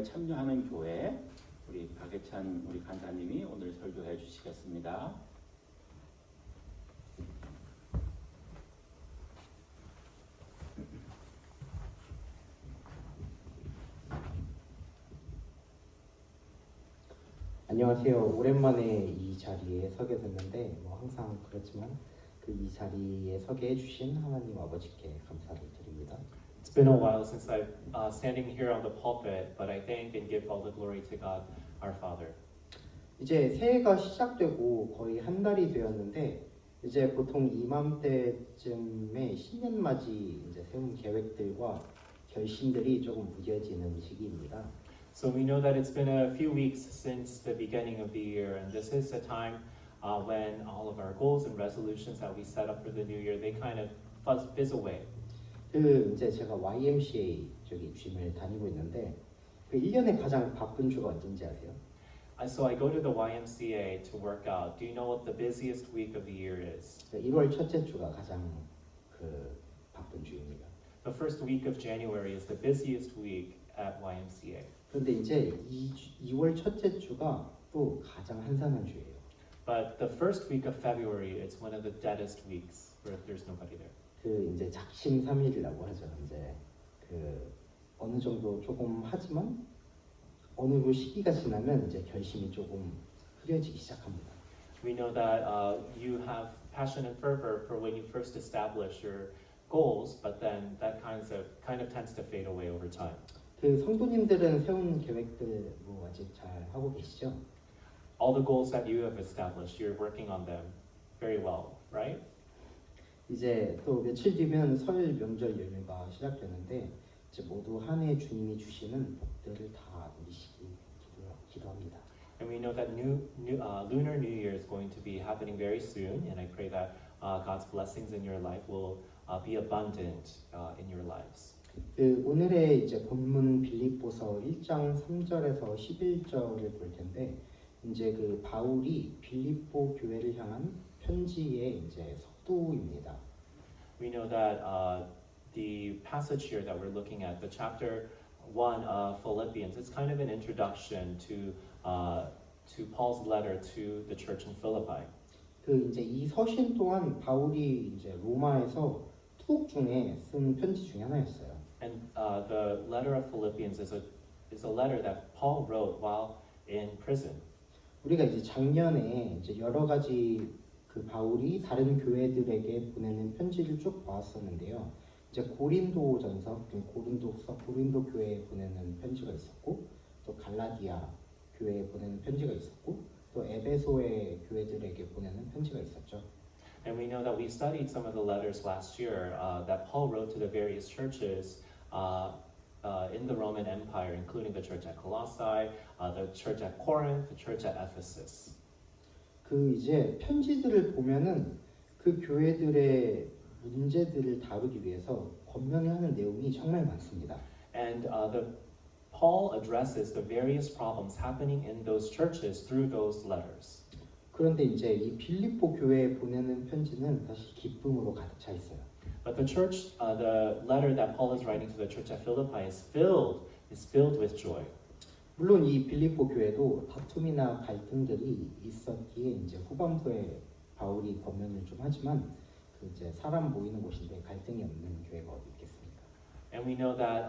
모임에 참여하는 교회 우리 박예찬 우리 간사님이 오늘 설교해 주시겠습니다. 안녕하세요. 오랜만에 이 자리에 서게 됐는데 항상 그렇지만 이 자리에 서게 해주신 하나님 아버지께 감사를 드립니다. It's been a while since I've standing here on the pulpit, but I thank and give all the glory to God, our Father. 이제 새해가 시작되고 거의 한 달이 되었는데 이제 보통 이맘때쯤에 신년맞이 이제 세운 계획들과 결심들이 조금 무뎌지는 시기입니다. So we know that it's been a few weeks since the beginning of the year, and this is a time when all of our goals and resolutions that we set up for the new year, they kind of fizz away. 이제 제가 YMCA 저기 짐을 다니고 있는데 1년에 가장 바쁜 주가 언제인지 아세요? So I go to the YMCA to work out. Do you know what the busiest week of the year is? 1월 첫째 주가 가장 바쁜 주입니다. The first week of January is the busiest week at YMCA. 그런데 이제 2월 첫째 주가 또 가장 한산한 주예요. But the first week of February, it's one of the deadest weeks where there's nobody there. 이제 작심삼일이라고 하죠. 이제 어느 정도 조금 하지만 어느 시기가 지나면 이제 결심이 조금 흐려지기 시작합니다. We know that you have passion and fervor for when you first establish your goals, but then that kind of tends to fade away over time. 성도님들은 세운 계획들 아직 잘 하고 계시죠? All the goals that you have established, you're working on them very well, right? 이제 또 며칠 뒤면 설 명절 연휴가 시작되는데 이제 모두 한 해 주님이 주시는 복들을 다 누리시기 기도합니다. And we know that Lunar New Year is going to be happening very soon, and I pray that God's blessings in your life will be abundant in your lives. 오늘의 이제 본문 빌립보서 1장 3절에서 11절을 볼 텐데 이제 바울이 빌립보 교회를 향한 편지의 이제 서두입니다. We know that the passage here that we're looking at, the chapter 1 of Philippians, it's kind of an introduction to Paul's letter to the church in Philippi. 이제 이 서신 또한 바울이 이제 로마에서 투옥 중에 쓴 편지 중에 하나였어요. And the letter of Philippians is a letter that Paul wrote while in prison. 우리가 이제 작년에 이제 여러 가지 바울이 다른 교회들에게 보내는 편지를 쭉 보았었는데요. 이제 고린도전서, 고린도 교회에 보내는 편지가 있었고, 또 갈라디아 교회에 보내는 편지가 있었고, 또 에베소의 교회들에게 보내는 편지가 있었죠. And we know that we studied some of the letters last year that Paul wrote to the various churches in the Roman Empire, including the church at Colossae, the church at Corinth, the church at Ephesus. 이제 편지들을 보면은 그 교회들의 문제들을 다루기 위해서 권면을 하는 내용이 정말 많습니다. And Paul addresses the various problems happening in those churches through those letters. 그런데 이제 이 빌립보 교회에 보내는 편지는 사실 기쁨으로 가득 차 있어요. But the church, the letter that Paul is writing to the church at Philippi is filled with joy. 물론 이 빌립보 교회도 다툼이나 갈등들이 있었기에 이제 후반부에 바울이 권면을 좀 하지만 이제 사람 모이는 곳인데 갈등이 없는 교회가 어디 있겠습니까? And we know that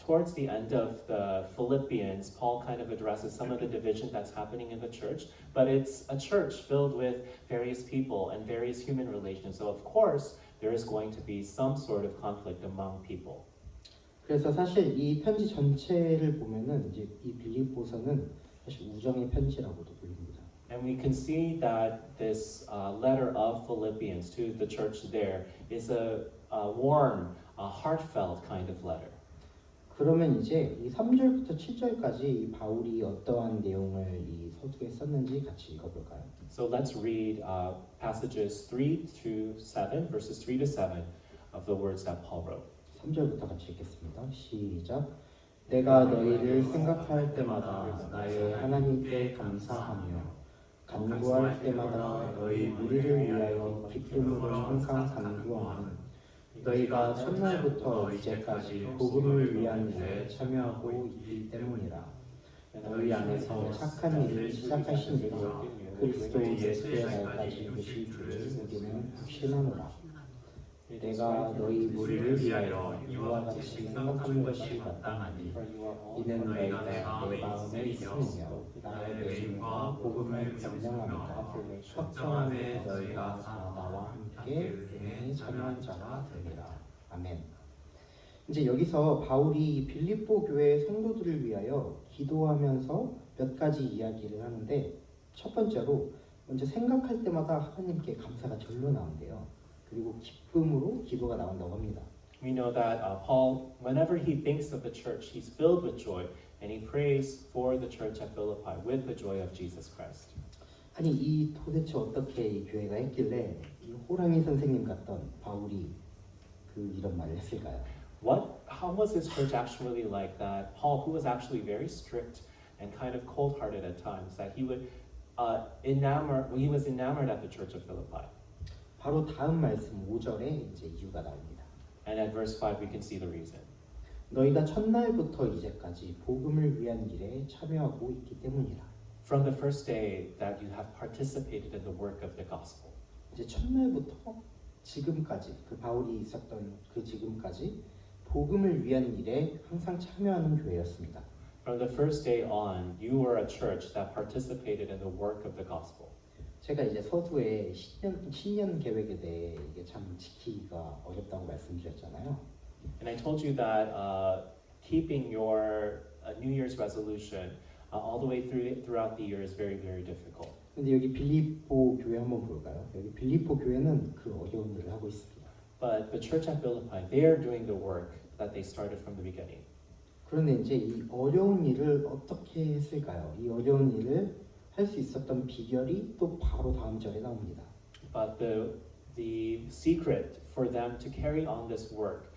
towards the end of the Philippians, Paul kind of addresses some of the division that's happening in the church, but it's a church filled with various people and various human relations. So of course, there is going to be some sort of conflict among people. 그래서 사실 이 편지 전체를 보면은 이제 이 빌립보서는 사실 우정의 편지라고도 불립니다. And we can see that this letter of Philippians to the church there is a warm, heartfelt kind of letter. 그러면 이제 이 3절부터 7절까지 이 바울이 어떠한 내용을 이 서두에 썼는지 같이 읽어볼까요? So let's read passages 3 through 7, verses 3 to 7 of the words that Paul wrote. 3절부터 같이 읽겠습니다. 시작. 내가 너희를 생각할 때마다 나의 하나님께 감사하며 간구할 때마다 너희 무리를 위하여 기쁨으로 항상 간구하는 너희가 첫날부터 이제까지 복음을 위한 일에 참여하고 있기 때문이라. 너희 안에서 착한 일을 시작하신 이가 그리스도 예수의 날까지 이르실 줄을 우리는 확신하노라. 내가 너희 무리를 위하여 이와 같이 생각하는 것이 마땅하니 이는 너희가 내 마음에 있으며 나의 내심과 복음을 변명하며 확정하는 너희가 다 나와 함께 은혜에 참여한 자가 되리라. 아멘. 이제 여기서 바울이 빌립보 교회 성도들을 위하여 기도하면서 몇 가지 이야기를 하는데, 첫 번째로 먼저 생각할 때마다 하나님께 감사가 절로 나온대요. 그리고 기쁨으로 기도가 나온다고 합니다. We know that Paul, whenever he thinks of the church, he's filled with joy, and he prays for the church at Philippi with the joy of Jesus Christ. 아니 이 도대체 어떻게 이 교회가 했길래 이 호랑이 선생님 같던 바울이 이런 말을 했을까요? How was this church actually like that? Paul, who was actually very strict and kind of cold-hearted at times, that he was enamored at the church of Philippi. 바로 다음 말씀 5절에 이제 이유가 나옵니다. And at verse 5 we can see the reason. 너희가 첫날부터 이제까지 복음을 위한 일에 참여하고 있기 때문이라. From the first day that you have participated in the work of the gospel. 이제 첫날부터 지금까지 바울이 있었던 지금까지 복음을 위한 일에 항상 참여하는 교회였습니다. From the first day on, you were a church that participated in the work of the gospel. 제가 이제 서두에 신년 계획에 대해 이게 참 지키기가 어렵다고 말씀드렸잖아요. And I told you that keeping your New Year's resolution all the way throughout the year is very, very difficult. 근데 여기 빌립보 교회 한번 볼까요? 여기 빌립보 교회는 그 어려운 일을 하고 있습니다. But the church at Philippi, they are doing the work that they started from the beginning. 그런데 이제 이 어려운 일을 어떻게 했을까요? 이 어려운 일을 할 수 있었던 비결이 또 바로 다음 절에 나옵니다. But the secret for them to carry on this work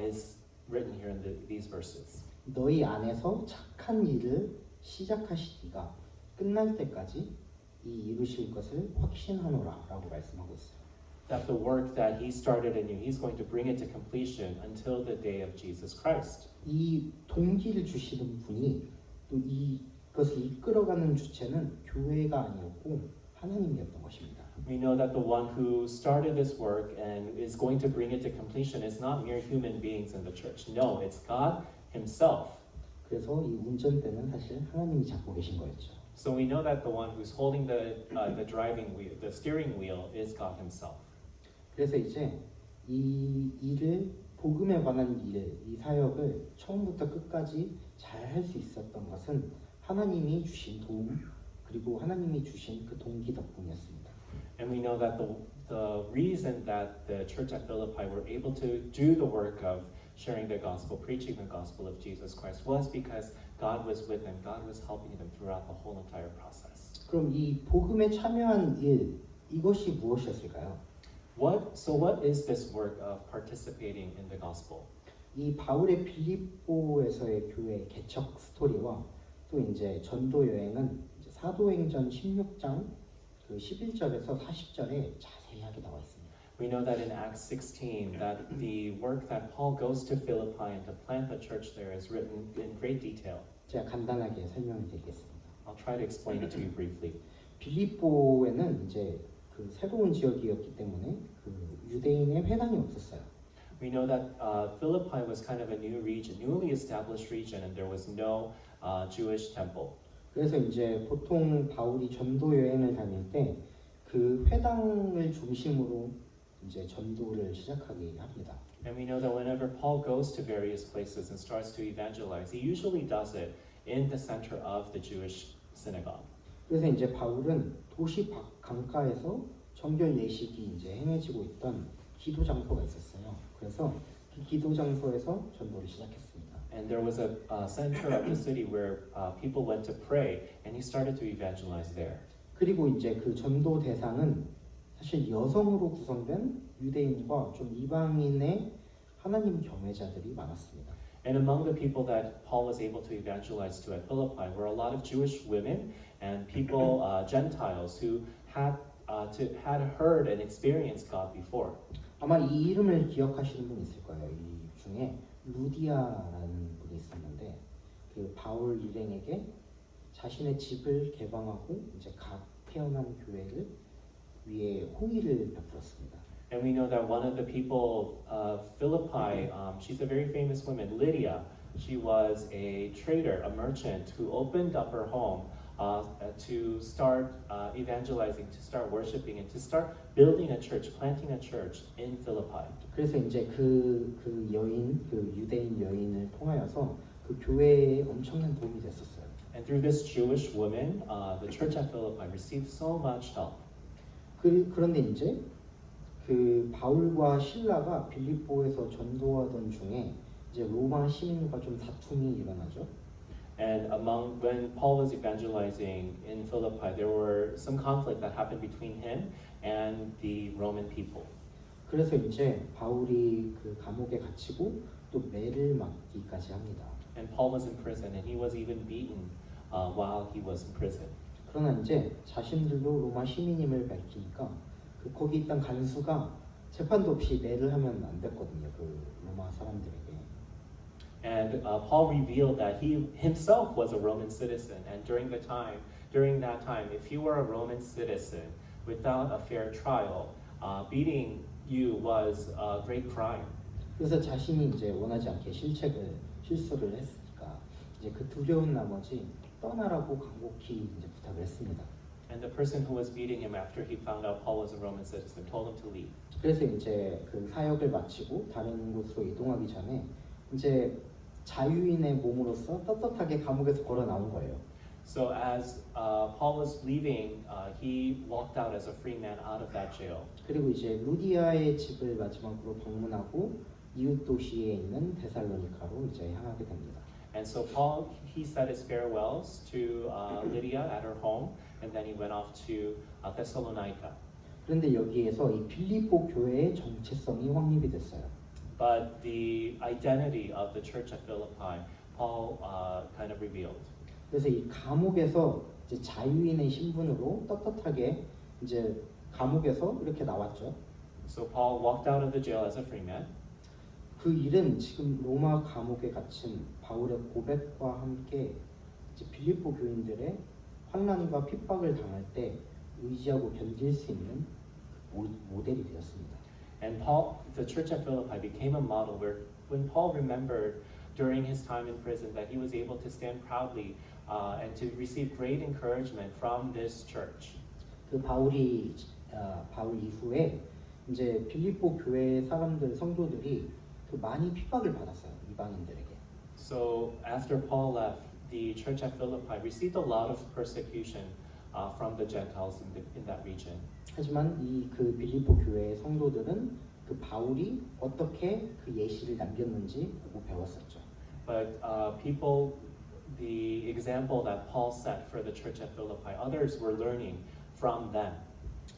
is written here in these verses. 너희 안에서 착한 일을 시작하시기가 끝날 때까지 이 이루실 것을 확신하노라라고 말씀하고 있어요. That the work that he started in you, he's going to bring it to completion until the day of Jesus Christ. 이 동기를 주시는 분이 또 이것을 이끌어가는 주체는 교회가 아니었고 하나님이었던 것입니다. We know that the one who started this work and is going to bring it to completion is not mere human beings in the church. No, it's God himself. 그래서 이 운전대는 사실 하나님이 잡고 계신 거였죠. So we know that the one who's holding the driving wheel, the steering wheel, is God himself. 그래서 이제 이 일을 복음에 관한 일, 이 사역을 처음부터 끝까지 잘 할 수 있었던 것은 하나님이 주신 도움 그리고 하나님이 주신 그 동기 덕분이었습니다. And we know that the reason that the church at Philippi were able to do the work of sharing the gospel, preaching the gospel of Jesus Christ, was because God was with them. God was helping them throughout the whole entire process. 그럼 이 복음에 참여한 일, 이것이 무엇이었을까요? So what is this work of participating in the gospel? 이 바울의 빌립보에서의 교회 개척 스토리와 또 이제 전도 여행은 이제 사도행전 16장 11절에서 40절에 자세하게 나와 있습니다. We know that in Acts 16 that the work that Paul goes to Philippi and to plant the church there is written in great detail. 제가 간단하게 설명을 드리겠습니다. I'll try to explain it to you briefly. 빌립보에는 이제 새로운 지역이었기 때문에 유대인의 회당이 없었어요. We know that Philippi was kind of a new region, newly established region, and there was no Jewish temple. 그래서 이제 보통 바울이 전도 여행을 다닐 때 그 회당을 중심으로 이제 전도를 시작하게 합니다. And we know that whenever Paul goes to various places and starts to evangelize, he usually does it in the center of the Jewish synagogue. 그래서 이제 바울은 도시 강가에서 정결 예식이 이제 행해지고 있던 기도 장소가 있었어요. 그래서 그 기도 장소에서 전도를 시작했습니다. And there was a center of the city where people went to pray, and he started to evangelize there. 그리고 이제 그 전도 대상은 사실 여성으로 구성된 유대인과 좀 이방인의 하나님 경외자들이 많았습니다. And among the people that Paul was able to evangelize to at Philippi were a lot of Jewish women and people, Gentiles, who had heard and experienced God before. 아마 이 이름을 기억하시는 분 있을 거예요. 이 중에 루디아라는 분이 있었는데 그 바울 일행에게 자신의 집을 개방하고 이제 각 태어난 교회를 위해 호의를 베풀었습니다. And we know that one of the people of Philippi, she's a very famous woman, Lydia. She was a trader, a merchant who opened up her home to start evangelizing, to start worshiping, and to start building a church, planting a church in Philippi. 그래서 이제 그 여인, 그 유대인 여인을 통하여서 그 교회에 엄청난 도움이 됐었어요. And through this Jewish woman, the church at Philippi received so much help. 그런데 이제 그 바울과 실라가 빌립보에서 전도하던 중에 이제 로마 시민과 좀 다툼이 일어나죠. And when Paul was evangelizing in Philippi, there were some conflict that happened between him and the Roman people. 그래서 이제 바울이 그 감옥에 갇히고 또 매를 맞기까지 합니다. And Paul was in prison, and he was even beaten while he was in prison. 그러나 이제 자신들도 로마 시민임을 밝히니까 그 거기 있던 간수가 재판도 없이 매를 하면 안 됐거든요. 그 로마 사람들에게. And Paul revealed that he himself was a Roman citizen, and during that time, if you were a Roman citizen without a fair trial, beating you was a great crime. 그래서 자신이 이제 원하지 않게 실수를 했으니까 이제 그 두려운 나머지 떠나라고 간곡히 이제 부탁을 했습니다. And the person who was beating him after he found out Paul was a Roman citizen told him to leave. 그래서 이제 그 사역을 마치고 다른 곳으로 이동하기 전에 이제 자유인의 몸으로서 떳떳하게 감옥에서 걸어 나온 거예요. So as Paul was leaving, he walked out as a free man out of that jail. 그리고 이제 루디아의 집을 마지막으로 방문하고 이웃 도시에 있는 데살로니카로 이제 향하게 됩니다. And so Paul, he said his farewells to Lydia at her home, and then he went off to Thessalonica. 그런데 여기에서 이 빌립보 교회의 정체성이 확립이 됐어요. But the identity of the church at Philippi, Paul kind of revealed. 그래서 이 감옥에서 이제 자유인의 신분으로 떳떳하게 이제 감옥에서 이렇게 나왔죠. So Paul walked out of the jail as a free man. 그 일은 지금 로마 감옥에 갇힌 바울의 고백과 함께 이제 빌립보 교인들의 환난과 핍박을 당할 때 의지하고 견딜 수 있는 모델이 되었습니다. And Paul, the church at Philippi became a model where when Paul remembered during his time in prison that he was able to stand proudly and to receive great encouragement from this church. 그 바울 이후에 이제 빌립보 교회 사람들 성도들이 그 많이 핍박을 받았어요, 이방인들에게. So after Paul left, the church at Philippi received a lot of persecution from the Gentiles in that region. 하지만 이 그 빌립보 교회의 성도들은 그 바울이 어떻게 그 예시를 남겼는지 보고 배웠었죠. But people, the example that Paul set for the church at Philippi, others were learning from them.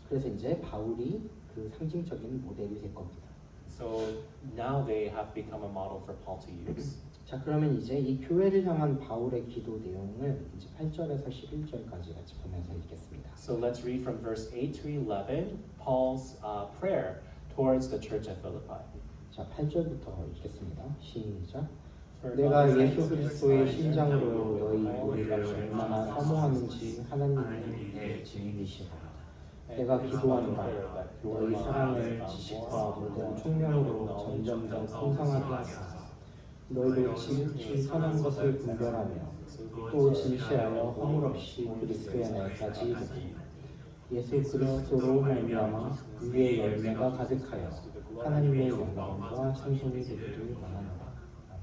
그래서 이제 바울이 그 상징적인 모델이 될 겁니다. So now they have become a model for Paul to use. 자, 그러면 이제 이 교회를 향한 바울의 기도 내용을 이제 8절에서 11절까지 같이 보면서 읽겠습니다. So let's read from verse 8 to 11, Paul's prayer towards the church at Philippi. 자, 8절부터 읽겠습니다. 시작. 내가 예수 그리스도의 심장으로 너희 우리를 얼마나 사모하는지 하나님이 내 증인이시라. 내가 기도하노라 너희 사랑을 지식과 모든 총명으로 점점점 풍성하게 하소서. 너희도 지극히 선한 것을 분별하며 또 진실하여 허물 없이 그리스도의 날까지 이르고 예수 그리스도로 말미암아 의의 열매가 가득하여 하나님의 영광과 찬송이 되기를 원하노라. 아멘.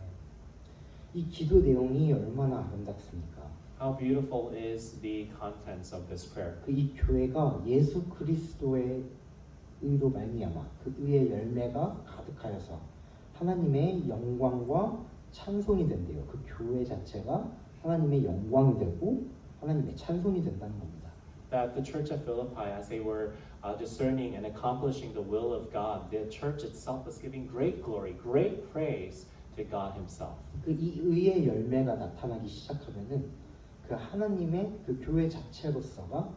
이 기도 내용이 얼마나 아름답습니까? How beautiful is the contents of this prayer. 이 교회가 예수 그리스도의 의로 말미암아 그 의의 열매가 가득하여서 하나님의 영광과 찬송이 된대요. 그 교회 자체가 하나님의 영광이 되고 하나님의 찬송이 된다는 겁니다. That the church at Philippi, as they were discerning and accomplishing the will of God, the church itself was giving great glory, great praise to God Himself. 이 의의 열매가 나타나기 시작하면은 그 하나님의 그 교회 자체로서가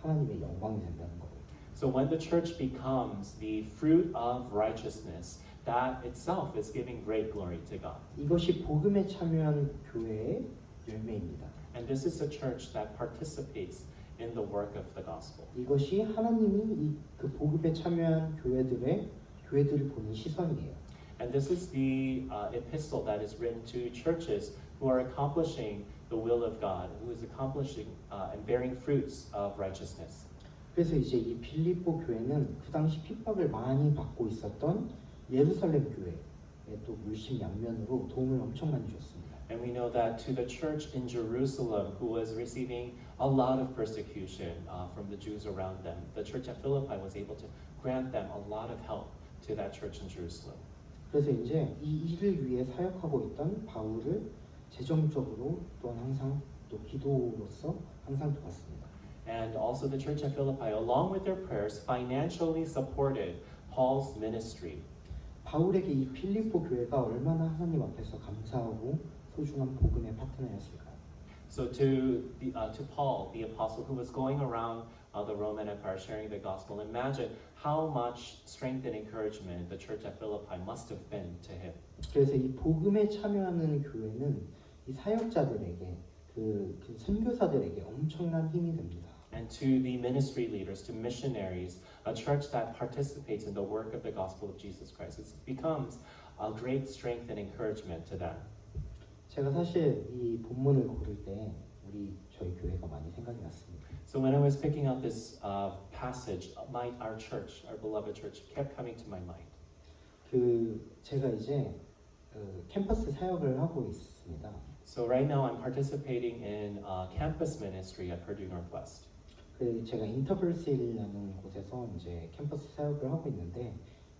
하나님의 영광이 된다는 거예요. So when the church becomes the fruit of righteousness, that itself is giving great glory to God. 이것이 복음에 참여한 교회의 열매입니다. And this is a church that participates in the work of the gospel. 이것이 하나님이 그 복음에 참여한 교회들을 보는 시선이에요. And this is the epistle that is written to churches who are accomplishing the will of God, who is accomplishing and bearing fruits of righteousness. 그래서 이제 이 빌립보 교회는 그 당시 핍박을 많이 받고 있었던 예루살렘 교회에 또 물심양면으로 도움을 엄청 많이 줬습니다. And we know that to the church in Jerusalem, who was receiving a lot of persecution from the Jews around them, the church at Philippi was able to grant them a lot of help to that church in Jerusalem. 그래서 이제 이 일을 위해 사역하고 있던 바울을 재정적으로 또한 항상 또 기도로서 항상 도왔습니다. And also the church at Philippi, along with their prayers, financially supported Paul's ministry. 바울에게 이 필립보 교회가 얼마나 하나님 앞에서 감사하고 소중한 복음의 파트너였을까요? So to Paul, the apostle who was going around the Roman Empire sharing the gospel, imagine how much strength and encouragement the church at Philippi must have been to him. 그래서 이 복음에 참여하는 교회는 이 사역자들에게 그 선교사들에게 엄청난 힘이 됩니다. And to the ministry leaders, to missionaries, a church that participates in the work of the gospel of Jesus Christ, it becomes a great strength and encouragement to them. 제가 사실 이 본문을 고를 때 저희 교회가 많이 생각이 났습니다. So when I was picking out this passage, our church, our beloved church, kept coming to my mind. 제가 이제 캠퍼스 사역을 하고 있습니다. So right now I'm participating in campus ministry at Purdue Northwest. 제가 인터벌스라는 곳에서 이제 캠퍼스 사역을 하고 있는데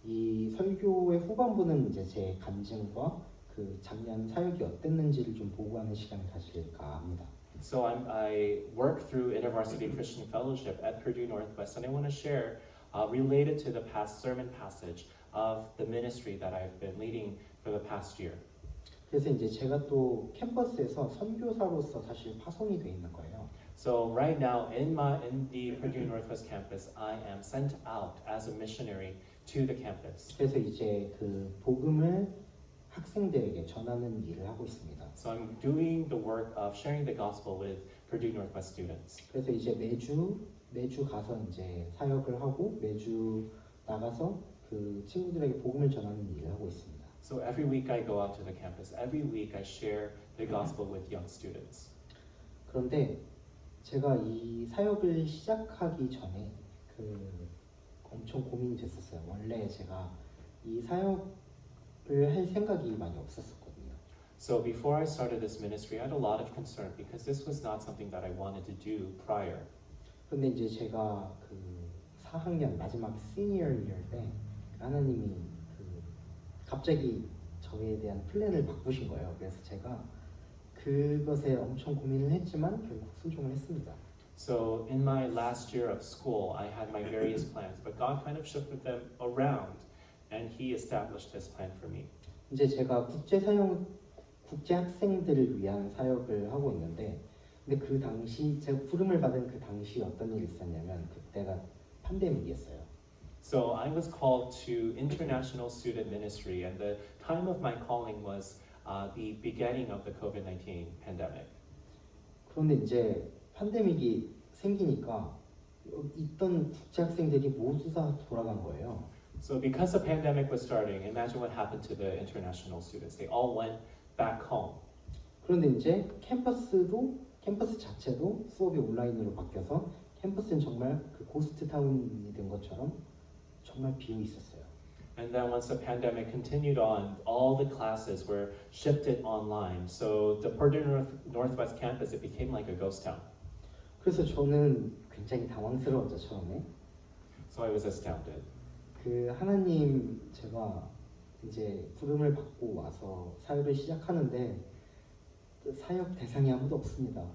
이 설교의 후반부는 이제 제 간증과 그 작년 사역이 어땠는지를 좀 보고하는 시간을 가질까 합니다. So I work through InterVarsity Christian Fellowship at Purdue Northwest, and I want to share related to the past sermon passage of the ministry that I've been leading for the past year. 그래서 이제 제가 또 캠퍼스에서 선교사로서 사실 파송이 돼 있는 거예요. So right now in the Purdue Northwest campus, I am sent out as a missionary to the campus. 그래서 이제 그 복음을 학생들에게 전하는 일을 하고 있습니다. So I'm doing the work of sharing the gospel with Purdue Northwest students. 그래서 이제 매주 가서 이제 사역을 하고 매주 나가서 그 친구들에게 복음을 전하는 일을 하고 있습니다. So every week I go out to the campus. Every week I share the gospel with young students. 그런데 제가 이 사역을 시작하기 전에 엄청 고민이 됐었어요. 원래 제가 이 사역을 할 생각이 많이 없었거든요. So before I started this ministry, I had a lot of concern because this was not something that I wanted to do prior. 근데 이제 제가 4학년 마지막 시니어 이어 때 하나님이 갑자기 저에 대한 플랜을 바꾸신 거예요. 그래서 제가 그것에 엄청 고민을 했지만 결국 순종을 했습니다. So in my last year of school, I had my various plans, but God kind of shifted them around, and He established His plan for me. 이제 제가 국제 학생들을 위한 사역을 하고 있는데, 근데 그 당시 제가 부름을 받은 그 당시 어떤 일이 있었냐면 그때가 팬데믹이었어요. So I was called to international student ministry, and the time of my calling was the beginning of the COVID-19 pandemic. 그런데 이제 팬데믹이 생기니까 있던 국제 학생들이 모두 다 돌아간 거예요. So because the pandemic was starting, imagine what happened to the international students. They all went back home. 그런데 이제 캠퍼스 자체도 수업이 온라인으로 바뀌어서 캠퍼스는 정말 그 고스트 타운이 된 것처럼 정말 비어 있었어요. And then once the pandemic continued on, all the classes were shifted online. So the Purdue Northwest campus, it became like a ghost town. 그래서 저는 굉장히 당황스러웠죠, 처음에. So I was astounded. 하나님 제가 이제 부름을 받고 와서 사역을 시작하는데 사역 대상이 아무도 없습니다.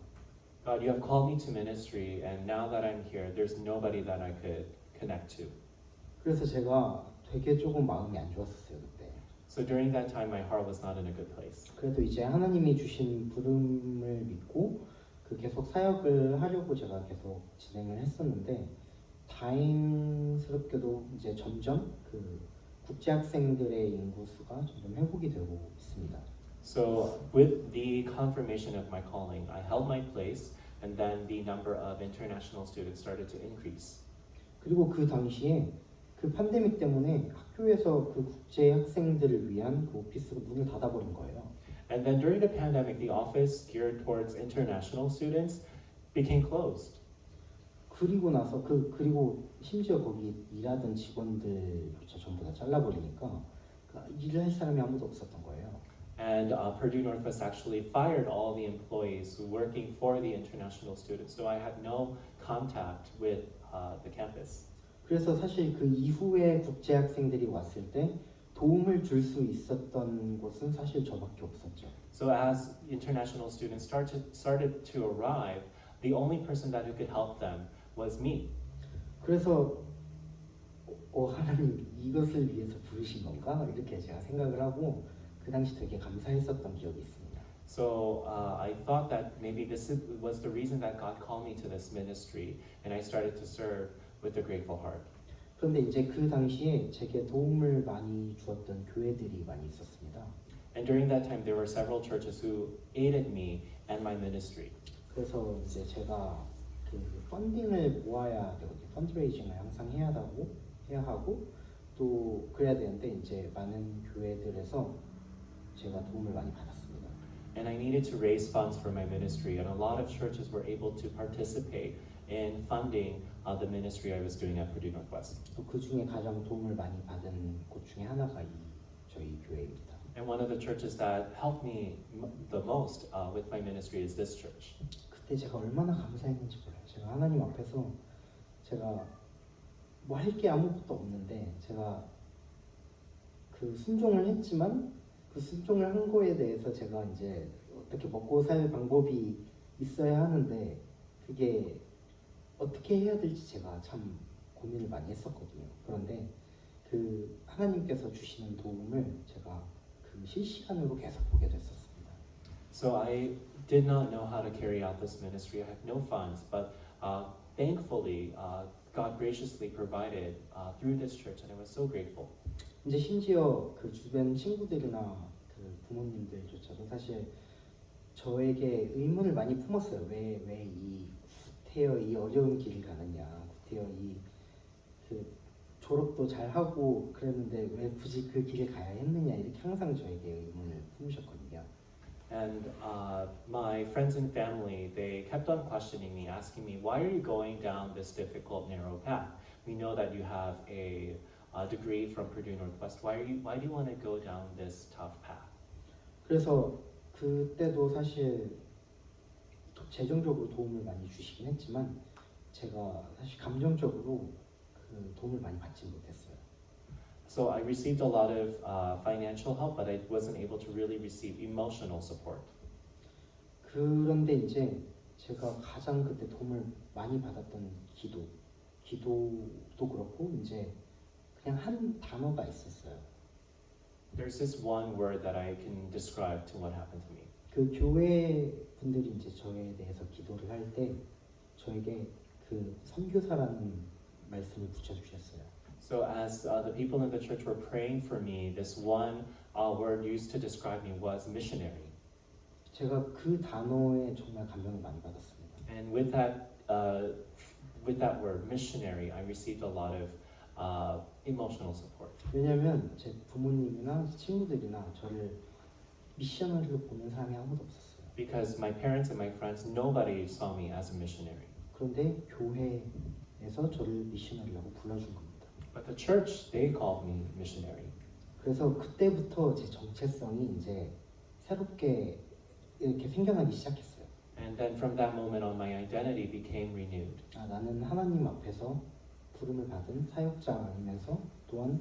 God, you have called me to ministry, and now that I'm here, there's nobody that I could connect to. 그래서 제가 되게 조금 마음이 안 좋았었어요, 그때. So during that time, my heart was not in a good place. 그래도 이제 하나님이 주신 부름을 믿고 계속 사역을 하려고 제가 계속 진행을 했었는데 다행스럽게도 이제 점점 국제 학생들의 인구 수가 점점 회복이 되고 있습니다. So with the confirmation of my calling, I held my place, and then the number of international students started to increase. 그리고 그 당시에 그 팬데믹 때문에 학교에서 그 국제 학생들을 위한 그 오피스가 문을 닫아버린 거예요. And then during the pandemic, the office geared towards international students became closed. 그리고 나서 그리고 심지어 거기 일하던 직원들조차 전부 다 잘라버리니까 일을 할 사람이 아무도 없었던 거예요. And Purdue Northwest actually fired all the employees who were working for the international students. So I had no contact with the campus. 그래서 사실 그 이후에 국제 학생들이 왔을 때 도움을 줄 수 있었던 곳은 사실 저밖에 없었죠. So as international students started to arrive, the only person that who could help them was me. 그래서 하나님 이것을 위해서 부르신 건가 이렇게 제가 생각을 하고 그 당시 되게 감사했었던 기억이 있습니다. So I thought that maybe this was the reason that God called me to this ministry, and I started to serve with a grateful heart. 그런데 이제 그 당시에 제게 도움을 많이 주었던 교회들이 많이 있었습니다. And during that time, there were several churches who aided me and my ministry. 그래서 이제 제가 그 펀딩을 모아야 되거든요. 펀드레이징을 항상 해야 하고 또 그래야 되는데 이제 많은 교회들에서 제가 도움을 많이 받았습니다. And I needed to raise funds for my ministry, and a lot of churches were able to participate in funding the ministry I was doing at Purdue Northwest. 또 그 중에 가장 도움을 많이 받은 곳 중에 하나가 저희 교회입니다. And one of the churches that helped me the most with my ministry is this church. 그때 제가 얼마나 감사했는지 몰라요. 제가 하나님 앞에서 제가 뭐 할 게 아무것도 없는데 제가 그 순종을 했지만 그 순종을 한 거에 대해서 제가 이제 어떻게 먹고 살 방법이 있어야 하는데 그게 어떻게 해야 될지 제가 참 고민을 많이 했었거든요. 그런데 그 하나님께서 주시는 도움을 제가 그 실시간으로 계속 보게 됐었습니다. So I did not know how to carry out this ministry. I had no funds, but thankfully God graciously provided through this church, and I was so grateful. 이제 심지어 그 주변 친구들이나 그 부모님들조차도 사실 저에게 의문을 많이 품었어요. 왜 이 구태여 이 어려운 길을 가느냐, 구태여 그 졸업도 잘 하고 그랬는데 왜 굳이 그 길을 가야 했느냐 이렇게 항상 저에게 의문을 품으셨거든요. And my friends and family, they kept on questioning me, asking me, why are you going down this difficult, narrow path? We know that you have a degree from Purdue Northwest. Why do you want to go down this tough path? 그래서 그때도 사실 재정적으로 도움을 많이 주시긴 했지만 제가 사실 감정적으로 그 도움을 많이 받지 못했어요. So I received a lot of financial help, but I wasn't able to really receive emotional support. 그런데 이제 제가 가장 그때 도움을 많이 받았던 기도도 그렇고 이제 그냥 한 단어가 있었어요. There's this one word that I can describe to what happened to me. 그 교회 분들이 이제 저에 대해서 기도를 할 때 저에게 그 선교사라는 말씀을 붙여주셨어요. So as the people in the church were praying for me, this one word used to describe me was missionary. 제가 그 단어에 정말 감명을 많이 받았습니다. And with that word, missionary, I received a lot of emotional support. 왜냐하면 제 부모님이나 친구들이나 저를 미셔너리로 보는 사람이 아무도 없었어요. Because my parents and my friends, nobody saw me as a missionary. 그런데 교회에서 저를 미셔너리라고 불러준 겁니다. But the church, they called me missionary. 그래서 그때부터 제 정체성이 이제 새롭게 이렇게 생겨나기 시작했어요. And then from that moment on, my identity became renewed. 나는 하나님 앞에서 부름을 받은 사역자이면서 또한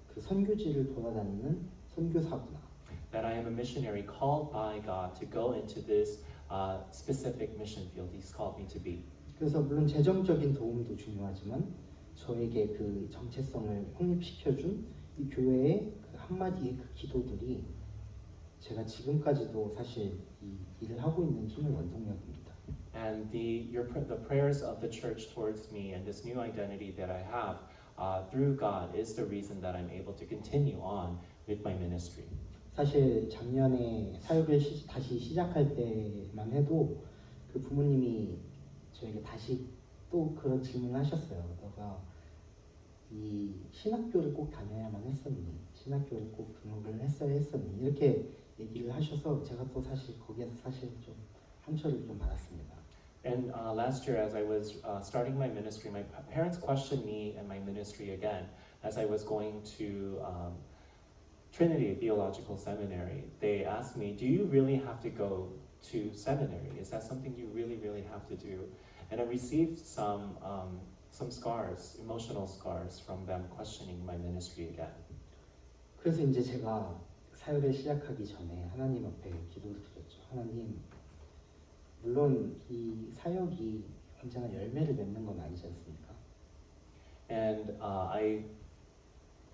그 선교지를 돌아다니는 선교사구나. That I am a missionary called by God to go into this specific mission field He's called me to be. 그래서 물론 재정적인 도움도 중요하지만 저에게 그 정체성을 확립시켜준 이 교회의 그 한마디의 그 기도들이 제가 지금까지도 사실 이 일을 하고 있는 힘의 원동력입니다. And the prayers of the church towards me and this new identity that I have through God is the reason that I'm able to continue on with my ministry. 사실 작년에 사역을 다시 시작할 때만 해도 그 부모님이 저에게 다시 또 그런 질문을 하셨어요. 너가 이 신학교를 꼭 다녀야만 했었니? 신학교를 꼭 등록을 했어야 했었니? 이렇게 얘기를 하셔서 제가 또 사실 거기에서 사실 좀 상처를 좀 받았습니다. And last year, as I was starting my ministry, my parents questioned me and my ministry again as I was going to Trinity Theological Seminary. They asked me, do you really have to go to seminary? Is that something you really, really have to do? And I received some scars, emotional scars from them questioning my ministry again. 그래서 이제 제가 사역을 시작하기 전에 하나님 앞에 기도를 드렸죠. 하나님, 물론 이 사역이 언제나 열매를 맺는 건 아니지 않습니까? And I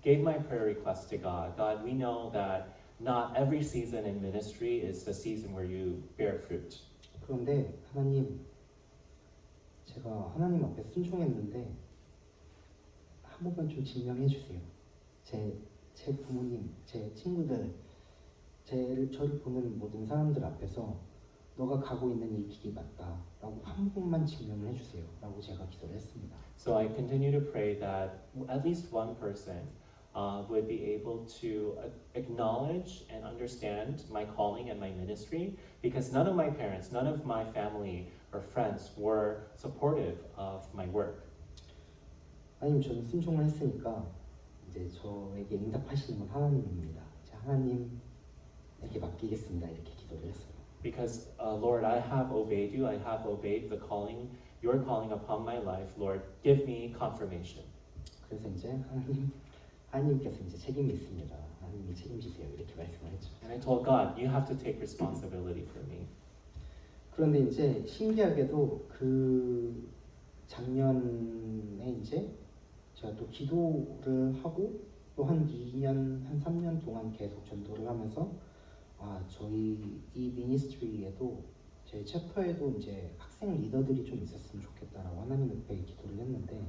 gave my prayer request to God. God, we know that not every season in ministry is the season where you bear fruit. 그런데 하나님, 제가 하나님 앞에 순종했는데 한 번만 좀 증명해 주세요. 제 부모님, 제 친구들, 저를 보는 모든 사람들 앞에서 너가 가고 있는 이 길이 맞다라고 한 번만 증명을 해주세요. 라고 제가 기도를 했습니다. So I continue to pray that at least one person would be able to acknowledge and understand my calling and my ministry, because none of my parents, none of my family or friends were supportive of my work. 하나님, 저는 순종을 했으니까 이제 저에게 응답하시는 건 하나님입니다. 하나님에게 맡기겠습니다. 이렇게 기도를 했어요. Because Lord, I have obeyed you. I have obeyed the calling, your calling upon my life. Lord, give me confirmation. 그래서 이제 하나님께서 이제 책임이 있습니다. 하나님이 책임지세요. 이렇게 말씀을 했죠. And I told God, you have to take responsibility for me. 그런데 이제 신기하게도 그 작년에 이제 제가 또 기도를 하고 또 한 2년, 한 3년 동안 계속 전도를 하면서 저희 이 미니스트리에도 제 챕터에도 이제 학생 리더들이 좀 있었으면 좋겠다라고 하나님 앞에 기도를 했는데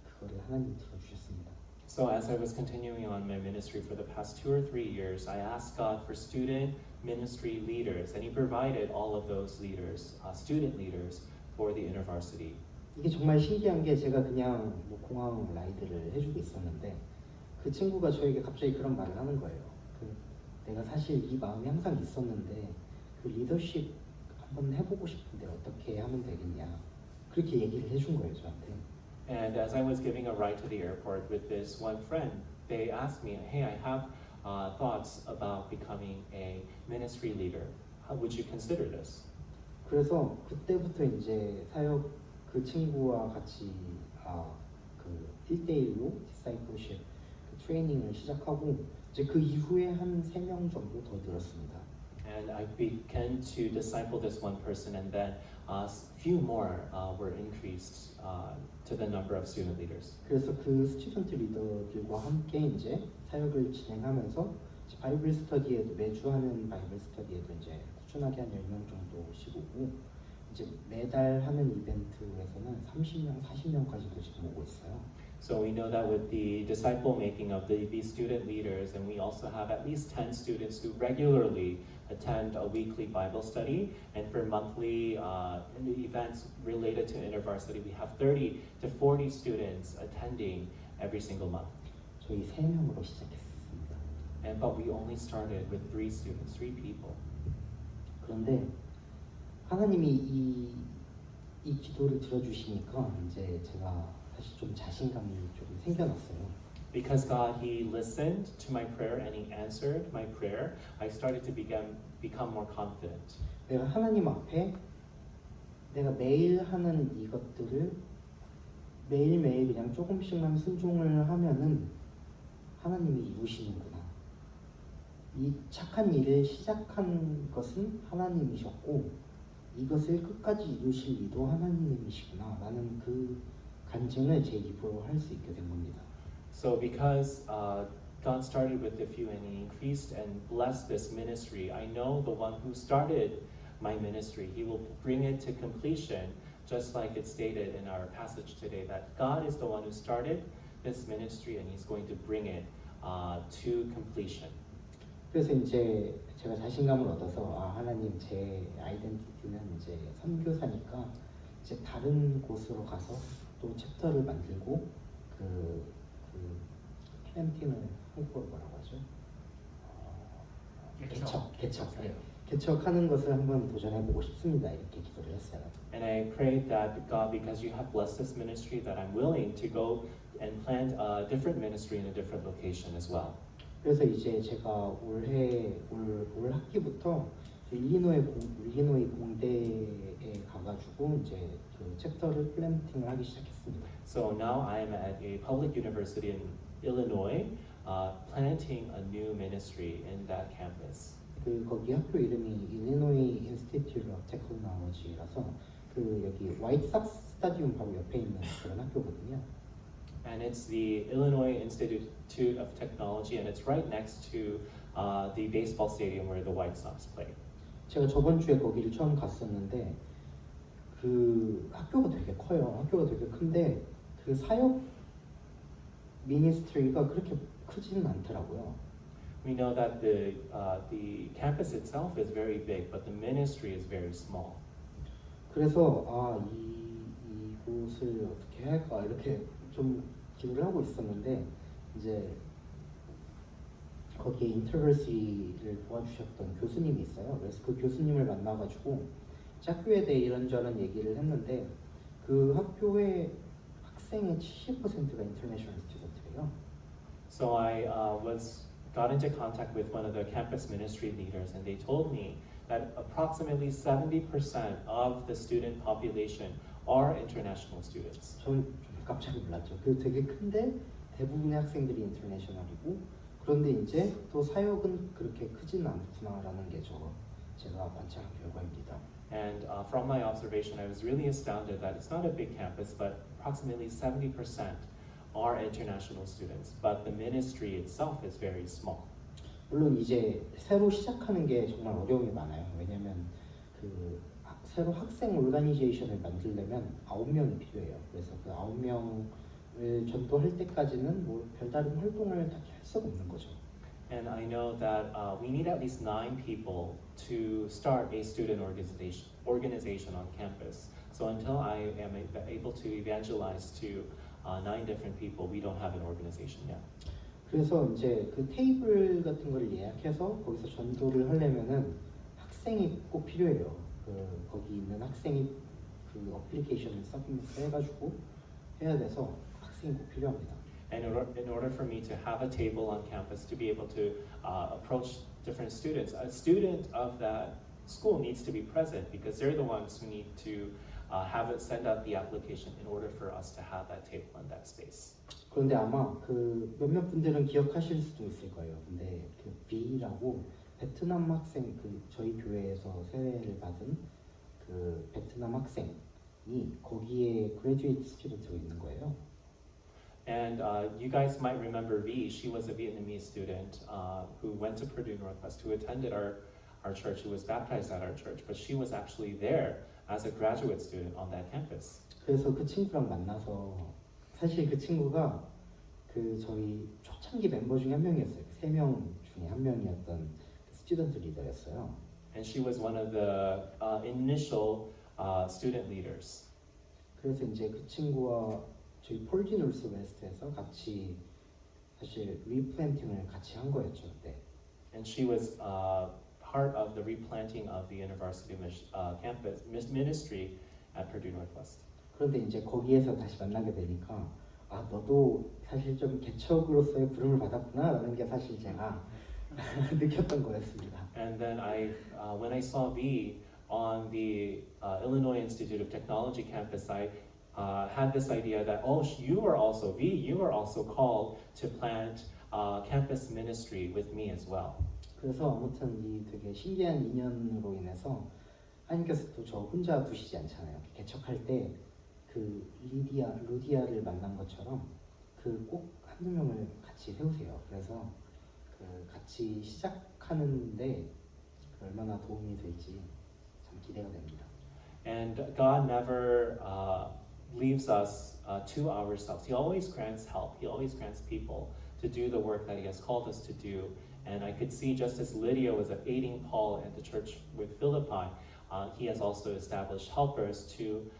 그거를 하나님 들어주셨습니다. So as I was continuing on my ministry for the past 2 or 3 years, I asked God for student ministry leaders, and He provided all of those leaders, student leaders, for the InterVarsity. 이게 정말 신기한 게 제가 그냥 뭐 공항 라이드를 해주고 있었는데 그 친구가 저에게 갑자기 그런 말을 하는 거예요. 내가 사실 이 마음이 항상 있었는데 그 리더십 한번 해보고 싶은데 어떻게 하면 되겠냐 그렇게 얘기를 해준 거예요 저한테. And as I was giving a ride to the airport with this one friend, they asked me, "Hey, I have thoughts about becoming a ministry leader. How would you consider this?" 그래서 그때부터 이제 사역 그 친구와 같이 그 1대1로 디사이플십 트레이닝을 시작하고 이제 그 이후에 한 3명 정도 더 늘었습니다. And I began to disciple this one person, and then few more were increased to the number of student leaders. 그래서 그 스튜던트 리더들과 함께 이제 사역을 진행하면서 이제 바이블 스터디에도 매주 하는 바이블 스터디에도 이제 꾸준하게 한 10명 정도씩 오고 이제 매달 하는 이벤트에서는 30명, 40명까지도 지금 오고 있어요. So we know that with the disciple making of these student leaders, and we also have at least 10 students who regularly attend a weekly Bible study, and for monthly events related to InterVarsity, we have 30 to 40 students attending every single month. 저희 3명으로 시작했습니다. But we only started with 3 students, 3 people. 그런데 하나님이 이 기도를 들어주시니까 이제 제가 사실 좀 자신감이 좀 생겨났어요. Because God, He listened to my prayer and He answered my prayer, I started to become more confident. 내가 하나님 앞에 내가 매일 하는 이것들을 매일매일 그냥 조금씩만 순종을 하면은 하나님이 이루시는구나. 이 착한 일을 시작한 것은 하나님이셨고 이것을 끝까지 이루실 이도 하나님이시구나. 라는 그 간증을 제 입으로 할 수 있게 된 겁니다. So because God started with a few and He increased and blessed this ministry, I know the one who started my ministry, He will bring it to completion, just like it's stated in our passage today, that God is the one who started this ministry and He's going to bring it to completion. 그래서 이제 제가 자신감을 얻어서 아 하나님 제 아이덴티티는 이제 선교사니까 이제 다른 곳으로 가서 또 챕터를 만들고 그 플랜팅을 한국어로 뭐라고 하죠? 개척. 네. 개척하는 것을 한번 도전해보고 싶습니다. 이렇게 기도를 했어요. And I prayed that God, because you have blessed this ministry, that I'm willing to go and plant a different ministry in a different location as well. 그래서 이제 제가 올 학기부터 일리노이 공대에 가가지고 이제 그 챕터를 플랜팅을 하기 시작했습니다. So now I am at a public university in Illinois, planting a new ministry in that campus. 그 거기 학교 이름이 일리노이 인스티튜트 오브 테크놀로지라서 그 여기 화이트삭스 스타디움 바로 옆에 있는 그런 학교거든요. And it's the Illinois Institute of Technology, and it's right next to the baseball stadium where the White Sox play. 제가 저번 주에 거기를 처음 갔었는데 그 학교가 되게 커요. 학교가 되게 큰데 그 사역 미니스트리가 그렇게 크지는 않더라고요. We know that the campus itself is very big, but the ministry is very small. 그래서 이곳을 어떻게 할까 이렇게 좀 기도를 하고 있었는데 이제 거기에 인터버시를 도와주셨던 교수님이 있어요. 그래서 그 교수님을 만나가지고 학교에 대해 이런저런 얘기를 했는데 그 학교의 학생의 70%가 인터내셔널 스튜던트예요. So I got into contact with one of the campus ministry leaders, and they told me that approximately 70% of the student population are international students. 저는 좀 깜짝 놀랐죠. 그 되게 큰데 대부분의 학생들이 인터내셔널이고 그런데 이제 또 사역은 그렇게 크지는 않구나라는 게 제가 관찰한 결과입니다. And from my observation, I was really astounded that it's not a big campus, but approximately 70% are international students, but the ministry itself is very small. 물론 이제 새로 시작하는 게 정말 어려움이 많아요. 왜냐하면 그 새로 학생 오르가니제이션을 만들려면 9명이 필요해요. 그래서 그 9명을 전도할 때까지는 뭐 별다른 활동을 딱히 할 수가 없는 거죠. And I know that we need at least 9 people to start a student organization on campus. So until I am able to evangelize to 9 different people, we don't have an organization yet. 그래서 이제 그 테이블 같은 걸 예약해서 거기서 전도를 하려면은 학생이 꼭 필요해요. 거기 있는 학생이 그 어플리케이션을 서브미트 해가지고 해야 돼서 학생이 꼭 필요합니다. And in order for me to have a table on campus to be able to approach different students, a student of that school needs to be present because they're the ones who need to send out the application in order for us to have that table in that space. 그런데 아마 그 몇몇 분들은 기억하실 수도 있을 거예요. 근데 그 B라고 베트남 학생 그 저희 교회에서 세례를 받은 그 베트남 학생이 거기에 그레듀에이트 스튜던트로 있는 거예요. And you guys might remember V. She was a Vietnamese student who went to Purdue Northwest, who attended our church, who was baptized at our church, but she was actually there as a graduate student on that campus. 그래서 그 친구랑 만나서 사실 그 친구가 그 저희 초창기 멤버 중에 한 명이었어요. 3명 중에 한 명이었던 스튜던트 리더였어요. And she was one of the initial student leaders. 그래서 이제 그 친구와 저희 폴지 노스 웨스트에서 같이 사실 리플랜팅을 같이 한 거였죠 그때. And she was part of the replanting of the university campus ministry at Purdue Northwest. 그런데 이제 거기에서 다시 만나게 되니까 아 너도 사실 좀 개척으로서의 부름을 받았구나라는 게 사실 제가 느꼈던 거였습니다. And then when I saw V on the Illinois Institute of Technology campus, I had this idea that you are also called to plant campus ministry with me as well. 그래서 아무튼 이 되게 신기한 인연으로 인해서 하나님께서 또 저 혼자 두시지 않잖아요. 개척할 때 그 루디아를 만난 것처럼 그 꼭 한두 명을 같이 세우세요. 그래서 그 같이 시작하는데 얼마나 도움이 될지 참 기대가 됩니다. And God never leaves us to ourselves. He always grants help. He always grants people to do the work that He has called us to do. And I could see just as Lydia was aiding Paul at the church with Philippi, he has also established helpers to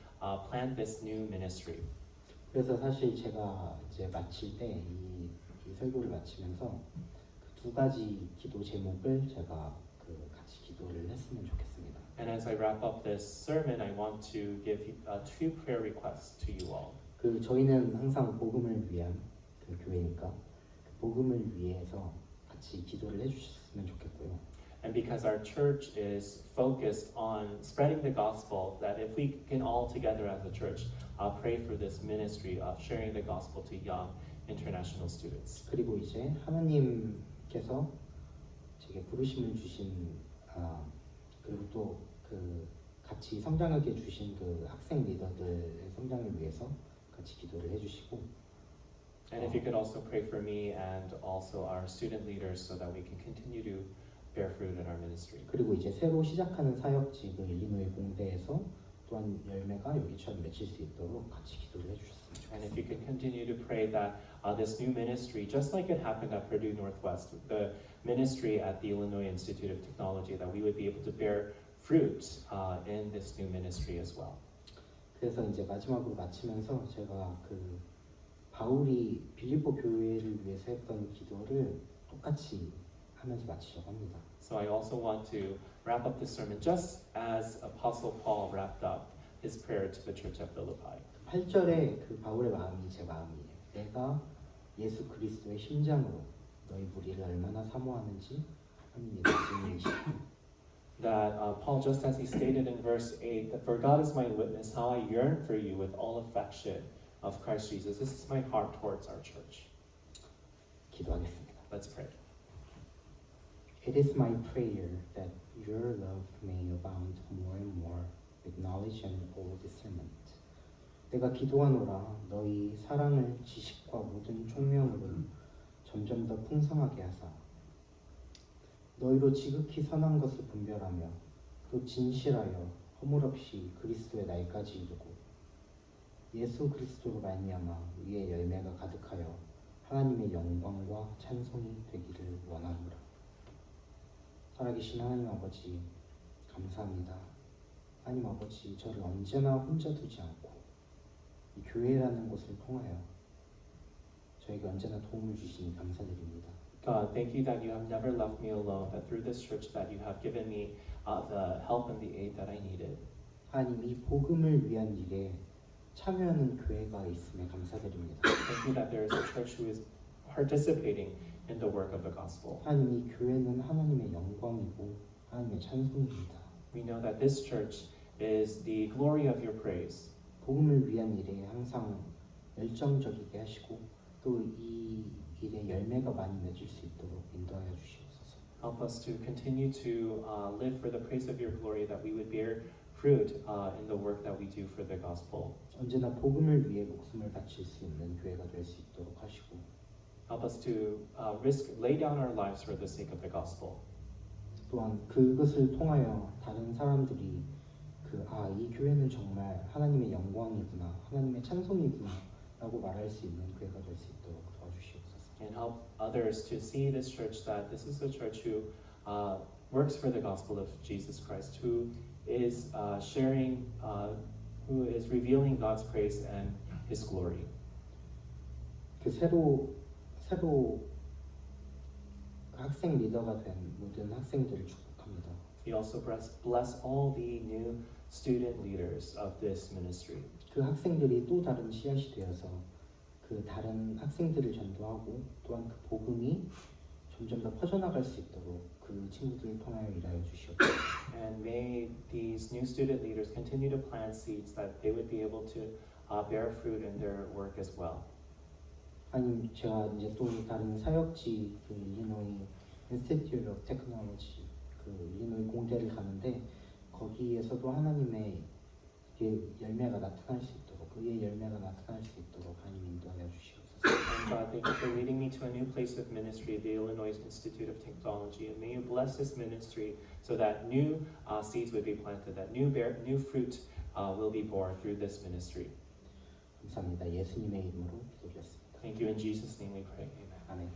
plant this new ministry. 그래서 사실 제가 이제 마칠 때 이 설교를 마치면서 그 두 가지 기도 제목을 제가 같이 기도를 했으면 좋겠습니다. And as I wrap up this sermon, I want to give two prayer requests to you all. 저희는 항상 복음을 위한 교회니까 그 복음을 위해서 같이 기도를 해주셨으면 좋겠고요. And because our church is focused on spreading the gospel, that if we can all together as a church pray for this ministry of sharing the gospel to young international students. 그리고 이제 하나님께서 제게 부르심을 주신 그리고 또 같이 성장하게 주신 학생 리더들의 성장을 위해서 같이 기도를 해주시고. And if you could also pray for me and also our student leaders so that we can continue to bear fruit in our ministry. 그리고 이제 새로 시작하는 사역직을 일리노이 공대에서 또한 열매가 여기처럼 맺힐 수 있도록 같이 기도를 해주셨으면 And if 좋겠습니다. you could continue to pray that this new ministry, just like it happened at Purdue Northwest, the ministry at the Illinois Institute of Technology, that we would be able to bear fruit in this new ministry as well. 그래서 이제 마지막으로 마치면서 제가 바울이 빌립보 교회를 위해서 했던 기도를 똑같이 하면서 마치려고 합니다. So I also want to wrap up this sermon just as Apostle Paul wrapped up his prayer to the church at Philippi. 8절에 바울의 마음이 제 마음이에요. 내가 예수 그리스도의 심장으로 너희 무리를 얼마나 사모하는지 하나님이 말씀이시고. That Paul, just as he stated in verse 8, that for God is my witness, how I yearn for you with all affection of Christ Jesus. This is my heart towards our church. 기도하겠습니다. Let's pray. It is my prayer that your love may abound more and more with knowledge and all discernment. 내가 기도하노라 너희 사랑을 지식과 모든 총명으로 점점 더 풍성하게 하사 너희로 지극히 선한 것을 분별하며 또 진실하여 허물 없이 그리스도의 날까지 이르고 예수 그리스도로 말미암아 위에 열매가 가득하여 하나님의 영광과 찬송이 되기를 원하노라. 살아계신 하나님 아버지 감사합니다. 하나님 아버지 저를 언제나 혼자 두지 않고 이 교회라는 곳을 통하여 저에게 언제나 도움을 주시니 감사드립니다. God, thank you that you have never left me alone, that through this church that you have given me the help and the aid that I needed. 하나님 이 복음을 위한 일에 참여하는 교회가 있음에 감사드립니다. Thank you that there is a church who is participating in the work of the gospel. 하나님 이 교회는 하나님의 영광이고 하나님의 찬송입니다. We know that this church is the glory of your praise. 복음을 위한 일에 항상 열정적이게 하시고 또 이 일에 열매가 많이 맺을 수 있도록 인도하여 주시옵소서. Help us to continue to live for the praise of your glory, that we would bear fruit in the work that we do for the gospel. 언제나 복음을 위해 목숨을 바칠 수 있는 교회가 될 수 있도록 하시고 Help us to lay down our lives for the sake of the gospel. 또한 그것을 통하여 다른 사람들이 이 교회는 정말 하나님의 영광이구나, 하나님의 찬송이구나 라고 말할 수 있는 교회가 될 수 있도록 도와주시옵소서. And help others to see this church, that this is a church who works for the gospel of Jesus Christ, who is sharing, who is revealing God's praise and His glory. 새로 학생 리더가 된 모든 학생들을 축복합니다. We also bless all the new student leaders of this ministry. 그 학생들이 또 다른 씨앗이 되어서 그 다른 학생들을 전도하고 또한 그 복음이 점점 더 퍼져나갈 수 있도록 그 친구들을 통하여 일하여 주시옵소서. And may these new student leaders continue to plant seeds that they would be able to bear fruit in their work as well. 아니 제가 이제 또 다른 사역지 일리노이 인스티튜트 오브 테크놀로지 일리노이 공대를 가는데 거기에서도 하나님의 열매가 나타날 수 있도록 그의 열매가 나타날 수 있도록 하나님 인도하여 주시옵소서. And God, thank you for leading me to a new place of ministry, the Illinois Institute of Technology, and may you bless this ministry so that new seeds would be planted, that new fruit will be born through this ministry. 감사합니다. 예수님의 이름으로 기도드렸습니다. Thank you in Jesus' name we pray. Amen. 아멘.